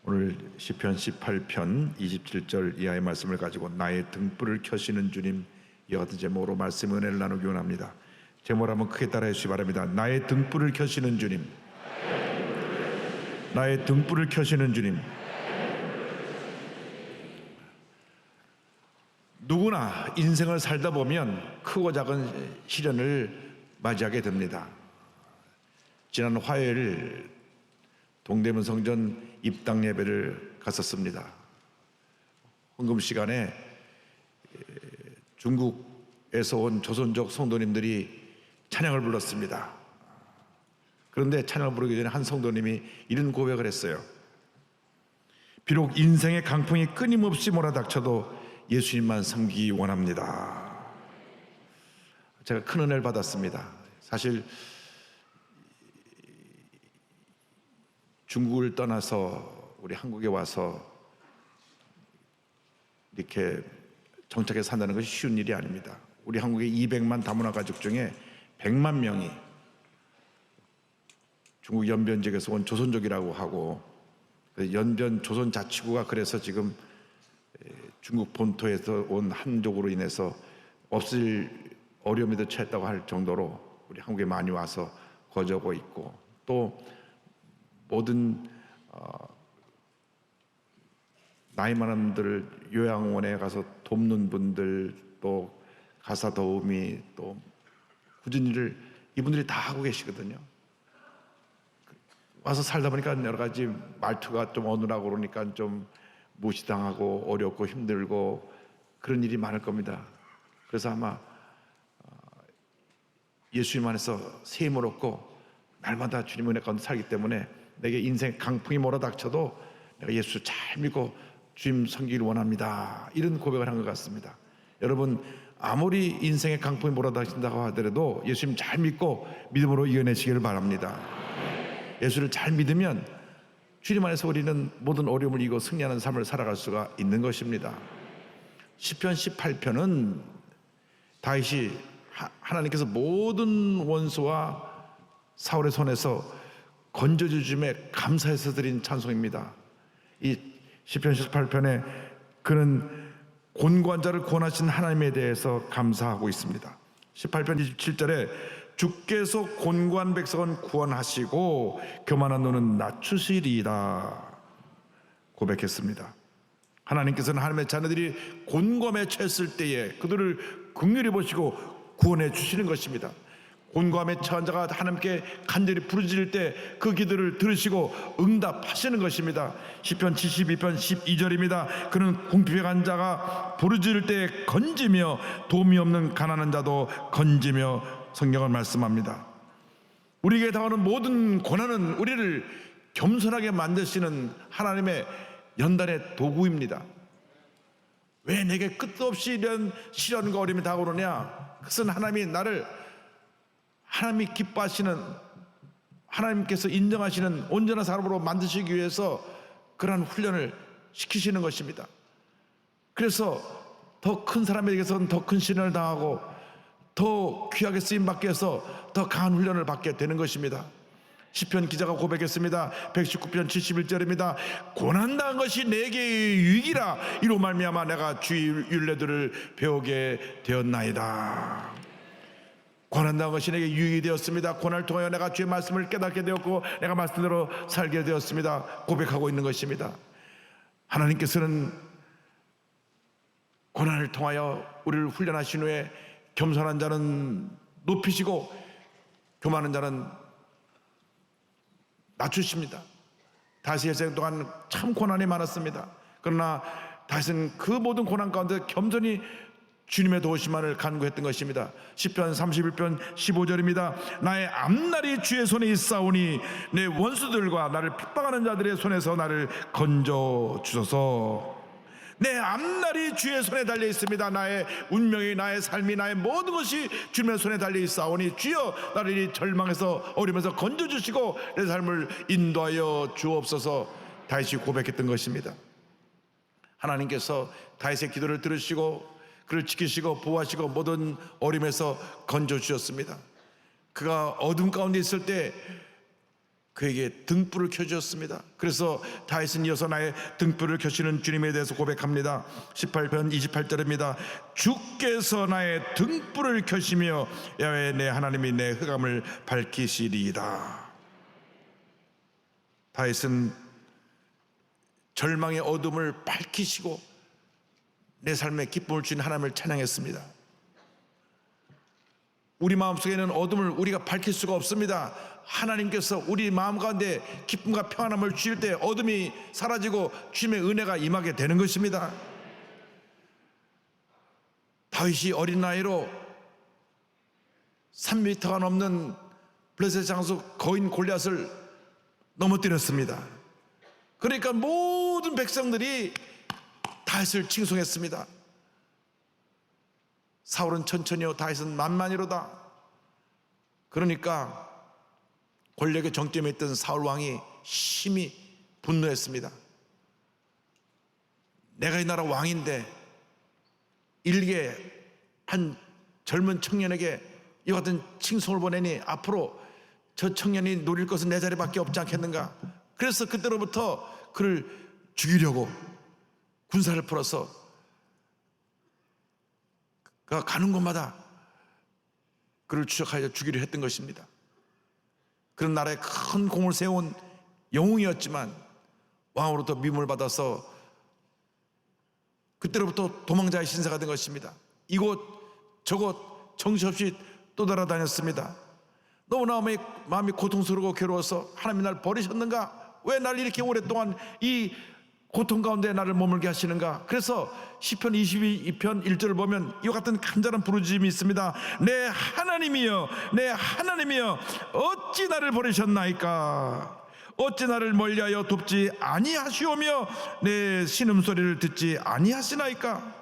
오늘 시편 18편 27절 이하의 말씀을 가지고 나의 등불을 켜시는 주님, 이와 같은 제목으로 말씀 은혜를 나누기 원합니다. 제목을 한번 크게 따라해 주시기 바랍니다. 나의 등불을 켜시는 주님, 나의 등불을 켜시는 주님. 누구나 인생을 살다 보면 크고 작은 시련을 맞이하게 됩니다. 지난 화요일 동대문 성전 입당 예배를 갔었습니다. 헌금 시간에 중국에서 온 조선족 성도님들이 찬양을 불렀습니다. 그런데 찬양을 부르기 전에 한 성도님이 이런 고백을 했어요. 비록 인생의 강풍이 끊임없이 몰아닥쳐도 예수님만 섬기기 원합니다. 제가 큰 은혜를 받았습니다. 사실 중국을 떠나서 우리 한국에 와서 이렇게 정착해 산다는 것이 쉬운 일이 아닙니다. 우리 한국의 200만 다문화 가족 중에 100만 명이 중국 연변 지역에서 온 조선족이라고 하고, 연변 조선 자치구가 그래서 지금 중국 본토에서 온 한족으로 인해서 없을 어려움에도 처했다고 할 정도로 우리 한국에 많이 와서 거주하고 있고, 또 모든 나이 많은 분들 요양원에 가서 돕는 분들, 또 가사 도우미, 또 굳은 일을 이분들이 다 하고 계시거든요. 와서 살다 보니까 여러 가지 말투가 좀 어눌하고 그러니까 좀 무시당하고 어렵고 힘들고 그런 일이 많을 겁니다. 그래서 아마 예수님 안에서 새 힘을 얻고 날마다 주님 은혜 가운데 살기 때문에 내게 인생 강풍이 몰아닥쳐도 내가 예수 잘 믿고 주님 섬기기를 원합니다, 이런 고백을 한 것 같습니다. 여러분, 아무리 인생의 강풍이 몰아닥친다고 하더라도 예수님 잘 믿고 믿음으로 이겨내시기를 바랍니다. 예수를 잘 믿으면 주님 안에서 우리는 모든 어려움을 이기고 승리하는 삶을 살아갈 수가 있는 것입니다. 시편 18편은 다윗이 하나님께서 모든 원수와 사울의 손에서 건져주심에 감사해서 드린 찬송입니다. 이 시편 18편에 그는 곤고한 자를 구원하신 하나님에 대해서 감사하고 있습니다. 18편 27절에 주께서 곤고한 백성은 구원하시고 교만한 눈은 낮추시리이다 고백했습니다. 하나님께서는 하나님의 자녀들이 곤고함에 처했을 때에 그들을 긍휼히 보시고 구원해 주시는 것입니다. 곤고함에 처한 자가 하나님께 간절히 부르짖을 때 그 기도를 들으시고 응답하시는 것입니다. 시편 72편 12절입니다. 그는 궁핍한 자가 부르짖을 때 건지며 도움이 없는 가난한 자도 건지며 성경을 말씀합니다. 우리에게 당하는 모든 고난은 우리를 겸손하게 만드시는 하나님의 연단의 도구입니다. 왜 내게 끝도 없이 이런 시련과 어려움이 다가오느냐? 그것은 하나님이 나를, 하나님이 기뻐하시는, 하나님께서 인정하시는 온전한 사람으로 만드시기 위해서 그러한 훈련을 시키시는 것입니다. 그래서 더 큰 사람에게서는 더 큰 시련을 당하고 더 귀하게 쓰임받기 위해서 더 강한 훈련을 받게 되는 것입니다. 시편 기자가 고백했습니다. 119편 71절입니다. 고난당한 것이 내게 유익이라 이로 말미암아 내가 주의 율례들을 배우게 되었나이다. 고난당한 것이 내게 유익이 되었습니다. 고난을 통하여 내가 주의 말씀을 깨닫게 되었고 내가 말씀대로 살게 되었습니다. 고백하고 있는 것입니다. 하나님께서는 고난을 통하여 우리를 훈련하신 후에 겸손한 자는 높이시고 교만한 자는 낮추십니다. 다윗의 일생 동안 참 고난이 많았습니다. 그러나 다윗은 그 모든 고난 가운데 겸손히 주님의 도우심만을 간구했던 것입니다. 시편 31편 15절입니다. 나의 앞날이 주의 손에 있사오니 내 원수들과 나를 핍박하는 자들의 손에서 나를 건져 주소서. 내 앞날이 주의 손에 달려 있습니다. 나의 운명이, 나의 삶이, 나의 모든 것이 주님의 손에 달려 있사오니 주여 나를 이 절망에서 어려움에서 건져주시고 내 삶을 인도하여 주옵소서. 다윗이 고백했던 것입니다. 하나님께서 다윗의 기도를 들으시고 그를 지키시고 보호하시고 모든 어려움에서 건져주셨습니다. 그가 어둠 가운데 있을 때 그에게 등불을 켜주었습니다. 그래서 다윗은 이어서 나의 등불을 켜시는 주님에 대해서 고백합니다. 18편 28절입니다. 주께서 나의 등불을 켜시며 야훼 내 하나님이 내 흑암을 밝히시리이다. 다윗은 절망의 어둠을 밝히시고 내 삶에 기쁨을 주신 하나님을 찬양했습니다. 우리 마음속에는 어둠을 우리가 밝힐 수가 없습니다. 하나님께서 우리 마음 가운데 기쁨과 평안함을 주실 때 어둠이 사라지고 주님의 은혜가 임하게 되는 것입니다. 다윗이 어린 나이로 3m가 넘는 블레셋 장수 거인 골리앗을 넘어뜨렸습니다. 그러니까 모든 백성들이 다윗을 칭송했습니다. 사울은 천천히요 다윗은 만만히로다. 그러니까 권력의 정점에 있던 사울 왕이 심히 분노했습니다. 내가 이 나라 왕인데 일개 한 젊은 청년에게 이 같은 칭송을 보내니 앞으로 저 청년이 누릴 것은 내 자리밖에 없지 않겠는가. 그래서 그때로부터 그를 죽이려고 군사를 풀어서 그가 가는 곳마다 그를 추적하여 죽이려 했던 것입니다. 그런 나라에 큰 공을 세운 영웅이었지만 왕으로부터 미움을 받아서 그때로부터 도망자의 신세가 된 것입니다. 이곳 저곳 정신없이 떠돌아다녔습니다. 너무나 마음이 고통스러워 괴로워서 하나님이 나를 버리셨는가? 왜 나를 이렇게 오랫동안 이 고통 가운데 나를 머물게 하시는가? 그래서 시편 22편 1절을 보면 이와 같은 간절한 부르짖음이 있습니다. 내 하나님이여 내 하나님이여 어찌 나를 버리셨나이까? 어찌 나를 멀리하여 돕지 아니하시오며 내 신음소리를 듣지 아니하시나이까?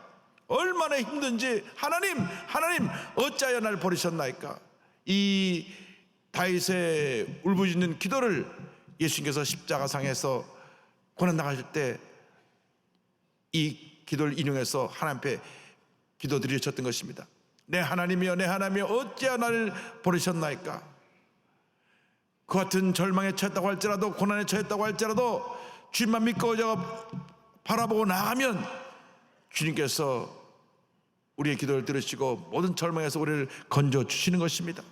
얼마나 힘든지 하나님 어찌하여 나를 버리셨나이까? 이 다윗의 울부짖는 기도를 예수님께서 십자가상에서 고난당하실 때 이 기도를 인용해서 하나님 앞에 기도드리셨던 것입니다. 내 하나님이여 내 하나님이여 어찌하여 나를 버리셨나이까? 그 같은 절망에 처했다고 할지라도 고난에 처했다고 할지라도 주님만 믿고 바라보고 나가면 주님께서 우리의 기도를 들으시고 모든 절망에서 우리를 건져 주시는 것입니다.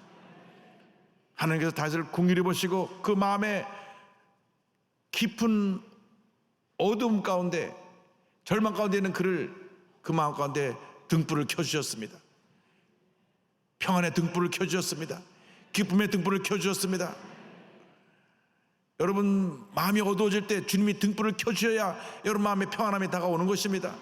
하나님께서 다윗을 긍휼히 보시고 그 마음에 깊은 어둠 가운데 절망 가운데 있는 그를 그 마음 가운데 등불을 켜주셨습니다. 평안의 등불을 켜주셨습니다. 기쁨의 등불을 켜주셨습니다. 여러분 마음이 어두워질 때 주님이 등불을 켜주셔야 여러분 마음에 평안함이 다가오는 것입니다.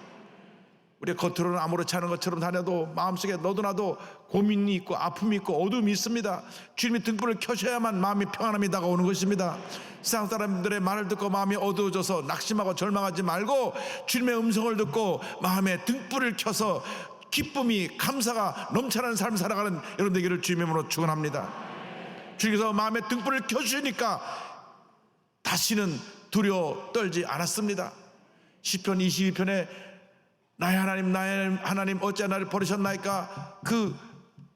우리가 겉으로는 아무렇지 않은 것처럼 다녀도 마음속에 너도나도 고민이 있고 아픔이 있고 어둠이 있습니다. 주님이 등불을 켜셔야만 마음이 평안함이 다가오는 것입니다. 세상 사람들의 말을 듣고 마음이 어두워져서 낙심하고 절망하지 말고 주님의 음성을 듣고 마음에 등불을 켜서 기쁨이 감사가 넘쳐나는 삶을 살아가는 여러분 되기를 주님의 이름으로 축원합니다. 주님께서 마음에 등불을 켜주시니까 다시는 두려워 떨지 않았습니다. 시편 22편에 나의 하나님 어찌 나를 버리셨나이까? 그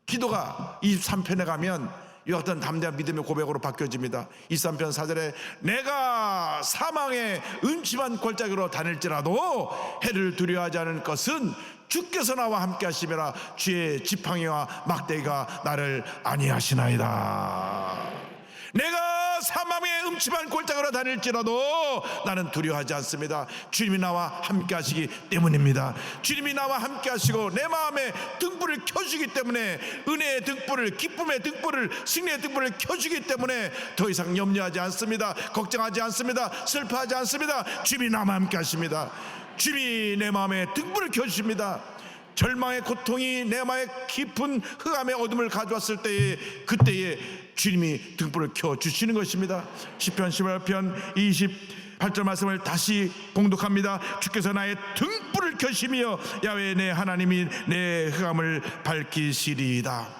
기도가 23편에 가면 이와 같은 담대한 믿음의 고백으로 바뀌어집니다. 23편 4절에 내가 사망의 음침한 골짜기로 다닐지라도 해를 두려워하지 않을 것은 주께서 나와 함께 하시매라. 주의 지팡이와 막대기가 나를 안위하시나이다. 내가 사망의 음침한 골짜기로 다닐지라도 나는 두려워하지 않습니다. 주님이 나와 함께 하시기 때문입니다. 주님이 나와 함께 하시고 내 마음에 등불을 켜주기 때문에 은혜의 등불을 기쁨의 등불을 승리의 등불을 켜주기 때문에 더 이상 염려하지 않습니다. 걱정하지 않습니다. 슬퍼하지 않습니다. 주님이 나와 함께 하십니다. 주님이 내 마음에 등불을 켜주십니다. 절망의 고통이 내 마음에 깊은 흑암의 어둠을 가져왔을 때에 그때에 주님이 등불을 켜주시는 것입니다. 시편 18편 28절 말씀을 다시 봉독합니다. 주께서 나의 등불을 켜시며 야훼 내 하나님이 내 흑암을 밝히시리이다.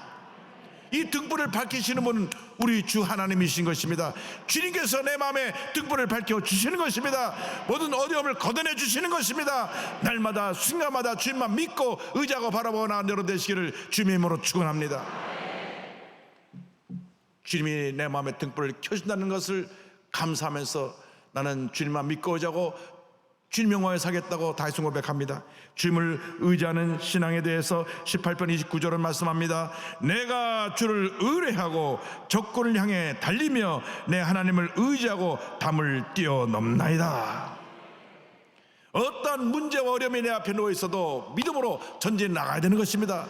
이 등불을 밝히시는 분은 우리 주 하나님이신 것입니다. 주님께서 내 마음에 등불을 밝혀주시는 것입니다. 모든 어려움을 걷어내 주시는 것입니다. 날마다 순간마다 주님만 믿고 의지하고 바라보고 나아가는 여러분 되시기를 주님의 이름으로 축원합니다. 주님이 내 마음에 등불을 켜준다는 것을 감사하면서 나는 주님만 믿고 의지하고 주님 영광에 살겠다고 다시 고백합니다. 주님을 의지하는 신앙에 대해서 18편 29절은 말씀합니다. 내가 주를 의뢰하고 적군을 향해 달리며 내 하나님을 의지하고 담을 뛰어넘나이다. 어떠한 문제와 어려움이 내 앞에 놓여 있어도 믿음으로 전진해 나가야 되는 것입니다.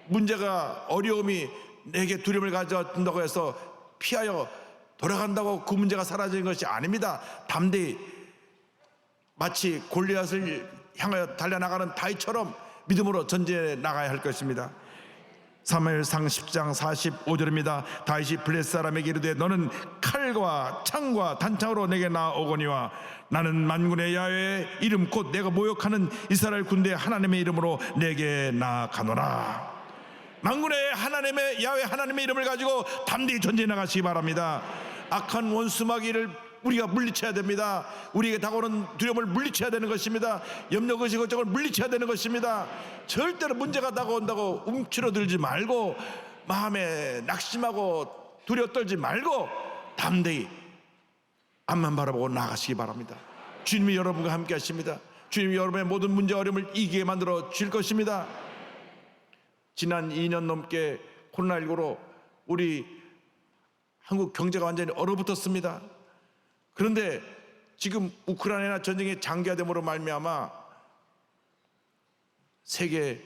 문제가 어려움이 내게 두려움을 가져준다고 해서 피하여 돌아간다고 그 문제가 사라지는 것이 아닙니다. 담대히 마치 골리앗을 향하여 달려나가는 다윗처럼 믿음으로 전진해 나가야 할 것입니다. 사무엘상 10장 45절입니다. 다윗이 블레셋 사람에게 이르되 너는 칼과 창과 단창으로 내게 나오거니와 나는 만군의 야훼의 이름 곧 내가 모욕하는 이스라엘 군대 하나님의 이름으로 내게 나아가노라. 만군의 하나님의 야훼 하나님의 이름을 가지고 담대히 전진해 나가시기 바랍니다. 악한 원수 마귀를 우리가 물리쳐야 됩니다. 우리에게 다가오는 두려움을 물리쳐야 되는 것입니다. 염려 의식 걱정을 물리쳐야 되는 것입니다. 절대로 문제가 다가온다고 움츠러들지 말고 마음에 낙심하고 두려워 떨지 말고 담대히 앞만 바라보고 나가시기 바랍니다. 주님이 여러분과 함께 하십니다. 주님이 여러분의 모든 문제 어려움을 이기게 만들어 주실 것입니다. 지난 2년 넘게 코로나19로 우리 한국 경제가 완전히 얼어붙었습니다. 그런데 지금 우크라이나 전쟁이 장기화됨으로 말미암아 세계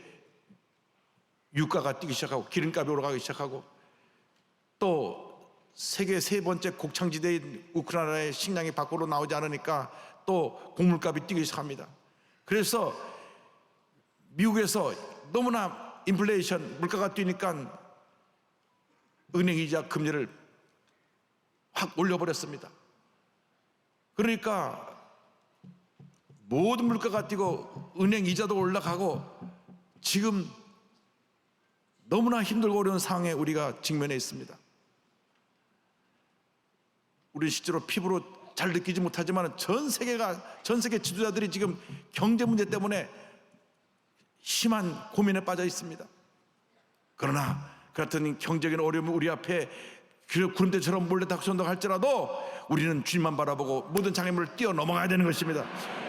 유가가 뛰기 시작하고 기름값이 올라가기 시작하고 또 세계 세 번째 곡창지대인 우크라이나의 식량이 밖으로 나오지 않으니까 또 곡물값이 뛰기 시작합니다. 그래서 미국에서 너무나 인플레이션 물가가 뛰니까 은행이자 금리를 확 올려버렸습니다. 그러니까 모든 물가가 뛰고 은행 이자도 올라가고 지금 너무나 힘들고 어려운 상황에 우리가 직면해 있습니다. 우리 실제로 피부로 잘 느끼지 못하지만 전 세계 지도자들이 지금 경제 문제 때문에 심한 고민에 빠져 있습니다. 그러나 그렇던 경제적인 어려움이 우리 앞에 구름대처럼 몰래 닥쳐온다고 할지라도 우리는 주님만 바라보고 모든 장애물을 뛰어넘어가야 되는 것입니다.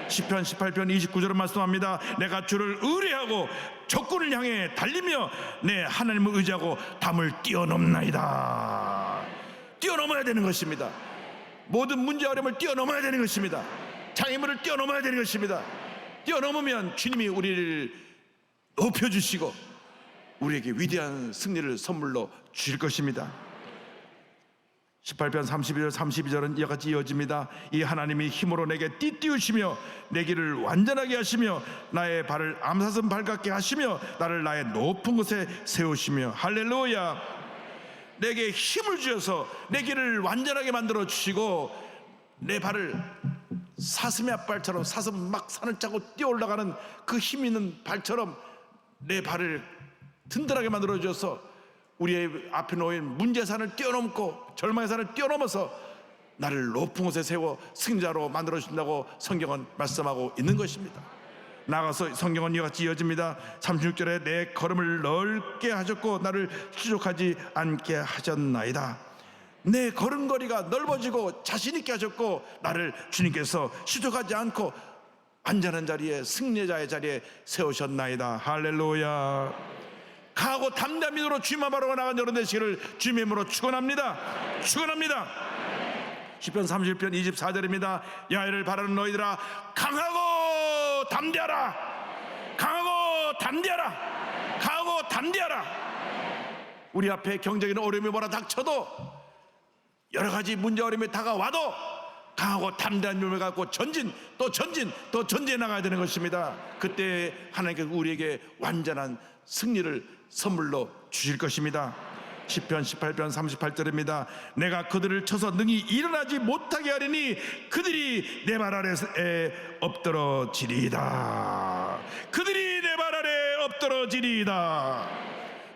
시편 18편 29절은 말씀합니다. 내가 주를 의뢰하고 적군을 향해 달리며 내 하나님을 의지하고 담을 뛰어넘나이다. 뛰어넘어야 되는 것입니다. 모든 문제 어려움을 뛰어넘어야 되는 것입니다. 장애물을 뛰어넘어야 되는 것입니다. 뛰어넘으면 주님이 우리를 높여주시고 우리에게 위대한 승리를 선물로 주실 것입니다. 18편 32절은 이와 같이 이어집니다. 이 하나님이 힘으로 내게 띠띠우시며 내 길을 완전하게 하시며 나의 발을 암사슴 발 같게 하시며 나를 나의 높은 곳에 세우시며 할렐루야. 내게 힘을 주셔서 내 길을 완전하게 만들어 주시고 내 발을 사슴의 앞발처럼 사슴 막 산을 짜고 뛰어 올라가는 그 힘 있는 발처럼 내 발을 든든하게 만들어 주셔서 우리의 앞에 놓인 문제산을 뛰어넘고 절망의 산을 뛰어넘어서 나를 높은 곳에 세워 승자로 만들어 주신다고 성경은 말씀하고 있는 것입니다. 나가서 성경은 이와 같이 이어집니다. 36절에 내 걸음을 넓게 하셨고 나를 추적하지 않게 하셨나이다. 내 걸음걸이가 넓어지고 자신 있게 하셨고 나를 주님께서 추적하지 않고 안전한 자리에 승리자의 자리에 세우셨나이다. 할렐루야. 강하고 담대한 믿음으로 주님만 바라보고 나간 여러분 되시기를 주님의 이름으로 축원합니다. 축원합니다. 시편 31편 24절입니다. 야훼를 바라는 너희들아 강하고 담대하라. 강하고 담대하라. 강하고 담대하라. 우리 앞에 경제적인 어려움이 뭐라 닥쳐도 여러 가지 문제 어려움이 다가와도 강하고 담대한 믿음을 갖고 전진 또 전진해 나가야 되는 것입니다. 그때 하나님께서 우리에게 완전한 승리를 선물로 주실 것입니다. 시편 18편 38절입니다. 내가 그들을 쳐서 능히 일어나지 못하게 하리니 그들이 내 발 아래에 엎드러지리이다. 그들이 내 발 아래에 엎드러지리이다.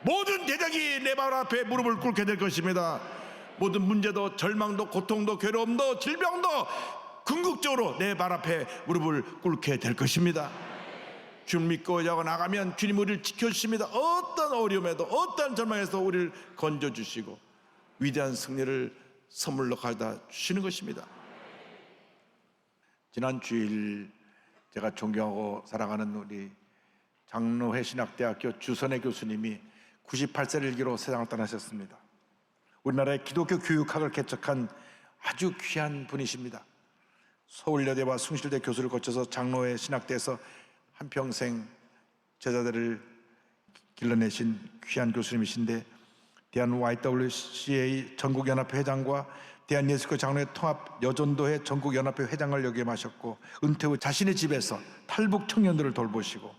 모든 대적이 내 발 앞에 무릎을 꿇게 될 것입니다. 모든 문제도 절망도 고통도 괴로움도 질병도 궁극적으로 내 발 앞에 무릎을 꿇게 될 것입니다. 주님 믿고 자고 나가면 주님 우리를 지켜주십니다. 어떤 어려움에도 어떤 절망에서 우리를 건져주시고 위대한 승리를 선물로 가져다 주시는 것입니다. 지난 주일 제가 존경하고 사랑하는 우리 장로회 신학대학교 주선혜 교수님이 98세를 일기로 세상을 떠나셨습니다. 우리나라의 기독교 교육학을 개척한 아주 귀한 분이십니다. 서울여대와 숭실대 교수를 거쳐서 장로회 신학대에서 한평생 제자들을 길러내신 귀한 교수님이신데, 대한 YWCA 전국연합회 회장과 대한예수교 장로회 통합 여전도회 전국연합회 회장을 역임하셨고, 은퇴 후 자신의 집에서 탈북 청년들을 돌보시고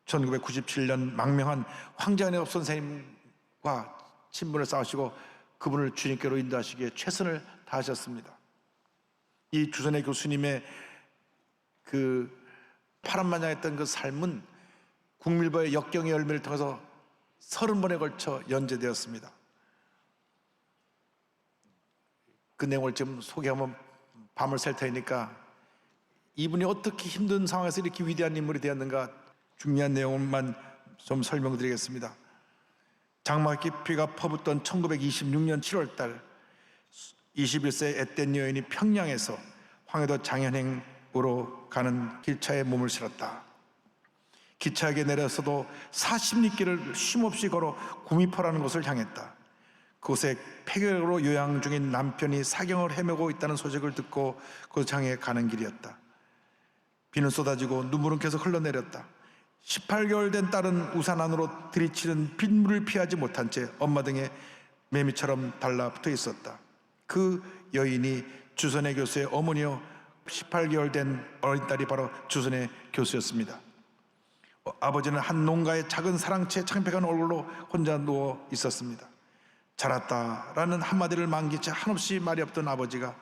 1997년 망명한 황자연업 선생님과 친분을 쌓으시고 그분을 주님께로 인도하시기에 최선을 다하셨습니다. 이 주선혜 교수님의 그 파란만장했던 그 삶은 국밀보의 역경의 열매를 통해서 30번에 걸쳐 연재되었습니다. 그 내용을 좀 소개하면 밤을 샐 테니까 이분이 어떻게 힘든 상황에서 이렇게 위대한 인물이 되었는가 중요한 내용만 좀 설명드리겠습니다. 장막 깊이가 퍼붓던 1926년 7월달 21세 앳된 여인이 평양에서 황해도 장현행으로 가는 기차에 몸을 실었다. 기차역에 내려서도 40리길을 쉼없이 걸어 구미포라는 곳을 향했다. 그곳에 폐결으로 요양 중인 남편이 사경을 헤매고 있다는 소식을 듣고 그 장에 가는 길이었다. 비는 쏟아지고 눈물은 계속 흘러내렸다. 18개월 된 딸은 우산 안으로 들이치는 빗물을 피하지 못한 채 엄마 등에 매미처럼 달라붙어 있었다. 그 여인이 주선혜 교수의 어머니요 18개월 된 어린 딸이 바로 주선혜 교수였습니다. 아버지는 한 농가의 작은 사랑채 창백한 얼굴로 혼자 누워 있었습니다. 자랐다라는 한마디를 만긴 채 한없이 말이 없던 아버지가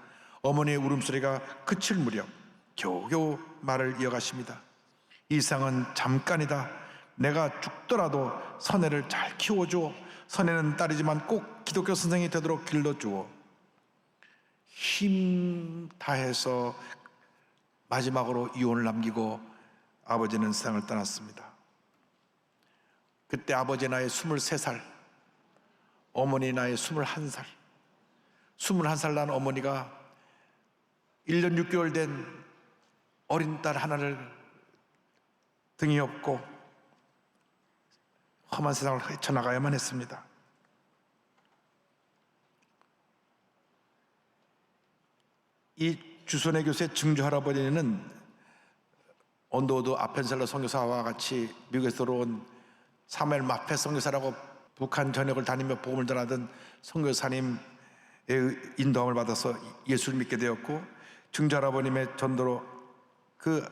어머니의 울음소리가 그칠 무렵 겨우겨우 말을 이어가십니다. 이 세상은 잠깐이다. 내가 죽더라도 선혜를 잘 키워주어. 선혜는 딸이지만 꼭 기독교 선생이 되도록 길러주어. 힘 다해서 마지막으로 이혼을 남기고 아버지는 세상을 떠났습니다. 그때 아버지 나이 23살, 어머니 나이 21살. 21살 난 어머니가 1년 6개월 된 어린 딸 하나를 등이 없고 험한 세상을 헤쳐나가야만 했습니다. 이 주선혜 교수의 증조 할아버지는 언더우드 아펜셀러 선교사와 같이 미국에서 들어온 사무엘 마페 선교사라고 북한 전역을 다니며 복음을 전하던 선교사님의 인도함을 받아서 예수를 믿게 되었고, 증조 할아버님의 전도로 그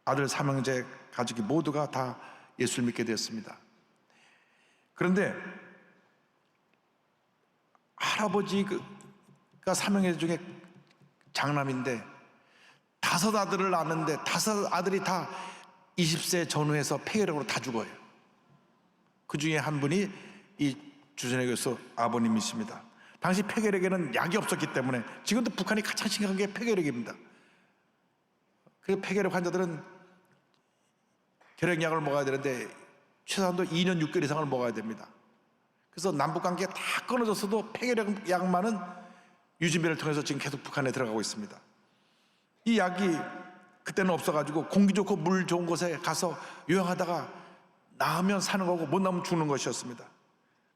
아들 삼형제 가족이 모두가 다 예수를 믿게 되었습니다. 그런데 할아버지가 삼형제 중에 장남인데 5 아들을 낳았는데 5 아들이 다 20세 전후에서 폐결핵으로 다 죽어요. 그 중에 한 분이 이 주선혜 교수 아버님이십니다. 당시 폐결핵에는 약이 없었기 때문에, 지금도 북한이 가장 심각한 게 폐결핵입니다. 그 폐결핵 환자들은 결핵약을 먹어야 되는데 최소한도 2년 6개월 이상을 먹어야 됩니다. 그래서 남북관계가 다 끊어졌어도 폐결핵 약만은 유진배를 통해서 지금 계속 북한에 들어가고 있습니다. 이 약이 그때는 없어가지고 공기 좋고 물 좋은 곳에 가서 요양하다가 나으면 사는 거고 못 나오면 죽는 것이었습니다.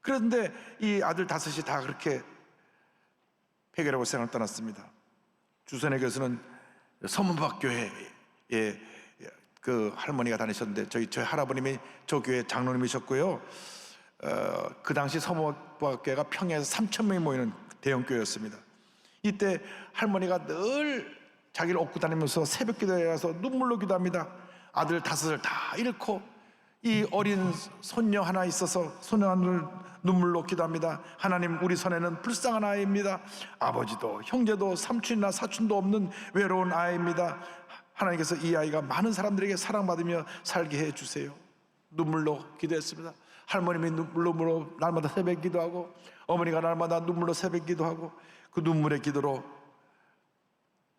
그런데 이 아들 5이 다 그렇게 폐결핵으로 세상을 떠났습니다. 주선혜 교수는 서문박교회에 그 할머니가 다니셨는데 저희 할아버님이 저 교회 장로님이셨고요. 그 당시 서문박교회가 평양에서 3,000명이 모이는 대형 교회였습니다. 이때 할머니가 늘 자기를 업고 다니면서 새벽 기도에 가서 눈물로 기도합니다. 아들 5을 다 잃고 이 어린 손녀 하나 있어서 손녀 하나를 눈물로 기도합니다. 하나님, 우리 선혜는 불쌍한 아이입니다. 아버지도 형제도 삼촌이나 사촌도 없는 외로운 아이입니다. 하나님께서 이 아이가 많은 사람들에게 사랑받으며 살게 해주세요. 눈물로 기도했습니다. 할머님이 눈물로 날마다 새벽 기도하고, 어머니가 날마다 눈물로 새벽 기도하고, 그 눈물의 기도로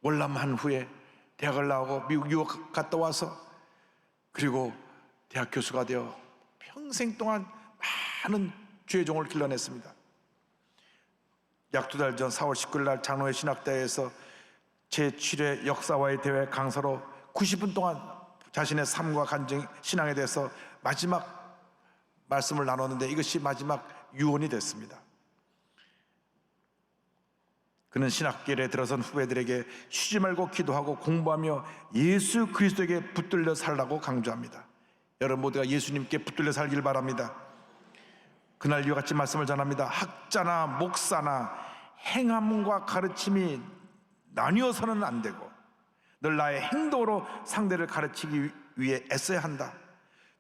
월남한 후에 대학을 나오고 미국 유학 갔다 와서 그리고 대학 교수가 되어 평생 동안 많은 주의 종을 길러냈습니다. 약 2달 전 4월 19일 날 장로회 신학대회에서 제7회 역사와의 대회 강사로 90분 동안 자신의 삶과 간증, 신앙에 대해서 마지막 말씀을 나눴는데 이것이 마지막 유언이 됐습니다. 그는 신학길에 들어선 후배들에게 쉬지 말고 기도하고 공부하며 예수 그리스도에게 붙들려 살라고 강조합니다. 여러분 모두가 예수님께 붙들려 살길 바랍니다. 그날 이와 같이 말씀을 전합니다. 학자나 목사나 행함과 가르침이 나뉘어서는 안 되고 늘 나의 행동으로 상대를 가르치기 위해 애써야 한다.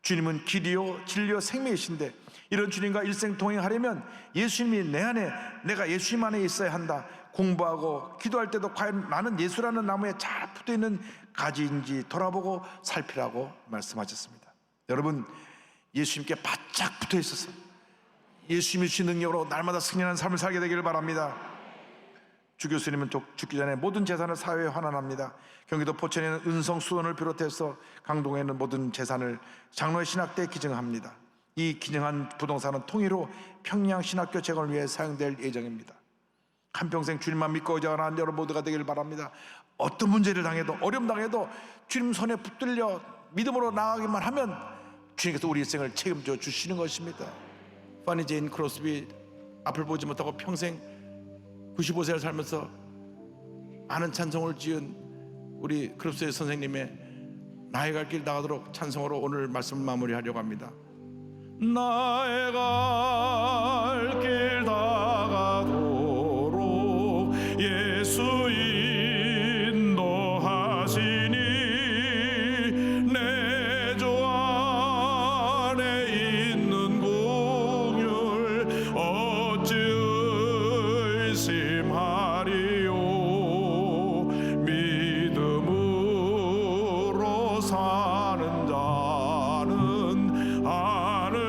주님은 길이요 진리요 생명이신데 이런 주님과 일생 동행하려면 예수님이 내 안에, 내가 예수님 안에 있어야 한다. 공부하고 기도할 때도 과연 나는 예수라는 나무에 잘 붙어있는 가지인지 돌아보고 살피라고 말씀하셨습니다. 여러분, 예수님께 바짝 붙어 있어서 예수님이 주신 능력으로 날마다 승리하는 삶을 살게 되기를 바랍니다. 주 교수님은 죽기 전에 모든 재산을 사회에 환원합니다. 경기도 포천에는 은성 수원을 비롯해서 강동에는 모든 재산을 장로의 신학대에 기증합니다. 이 기증한 부동산은 통일후 평양신학교 재건을 위해 사용될 예정입니다. 한평생 주님만 믿고 의지하는 여러분 모두가 되기를 바랍니다. 어떤 문제를 당해도, 어려움 당해도 주님 손에 붙들려 믿음으로 나아가기만 하면 주님께서 우리 일생을 책임져 주시는 것입니다. 파니 제인 크로스비 앞을 보지 못하고 평생 95세를 살면서 많은 찬송을 지은 우리 크로스의 선생님의 나의 갈 길 나가도록 찬송으로 오늘 말씀을 마무리하려고 합니다. 나의 갈 길 나가도록 예수 인도하시니 내 주 안에 있는 공율 어찌 의심하리요. 믿음으로 사는 자는 하늘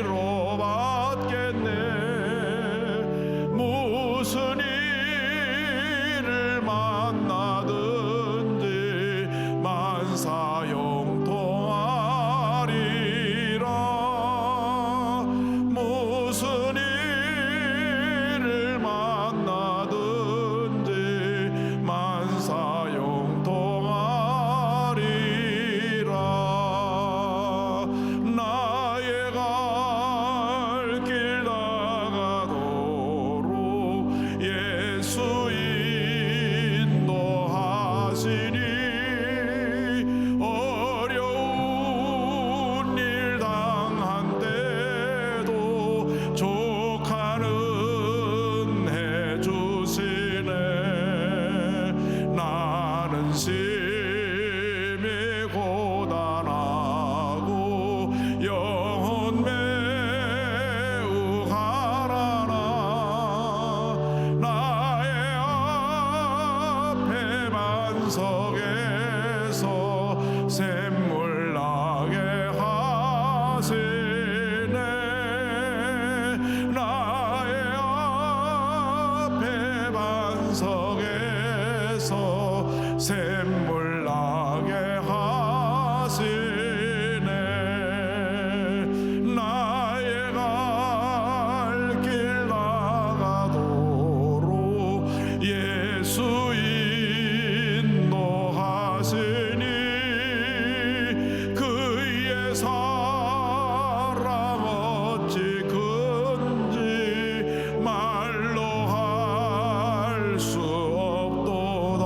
위로 받겠네. 무슨 일을 만나든지 만사형통하리라. 무슨 일을 만나든지 만사형통하리라. 나의 갈 길 나가도록 예수 인도하시니 어려운 일 당한 때도 족하는 해 주시네. 나는 심히 고단하고 영혼 매우 가라나. 나의 앞에 반석에서 샘물 나게 하시네. 나의 앞에 반석에서 샘물 나게 하시네. 나의 갈 길 나가도록 예수 인도하시니 그의 사랑 어찌 큰지 말로 할 수 없도다.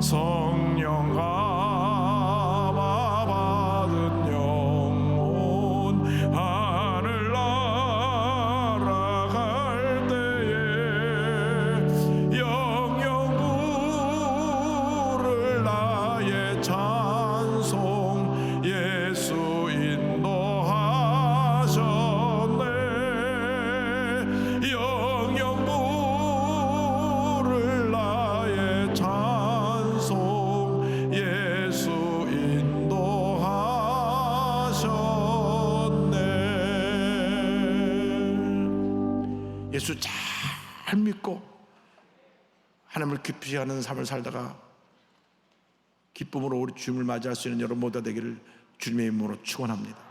성령 감화 받은 영혼 하늘 날아갈 때에 영영 부를 나의 찬송 예수 인도하셨네. 영영 부를 나의 찬송 예수 인도하셨네. 예수 잘 믿고 하나님을 깊이 아는 삶을 살다가 기쁨으로 우리 주님을 맞이할 수 있는 여러분 모두가 되기를 주님의 이름으로 축원합니다.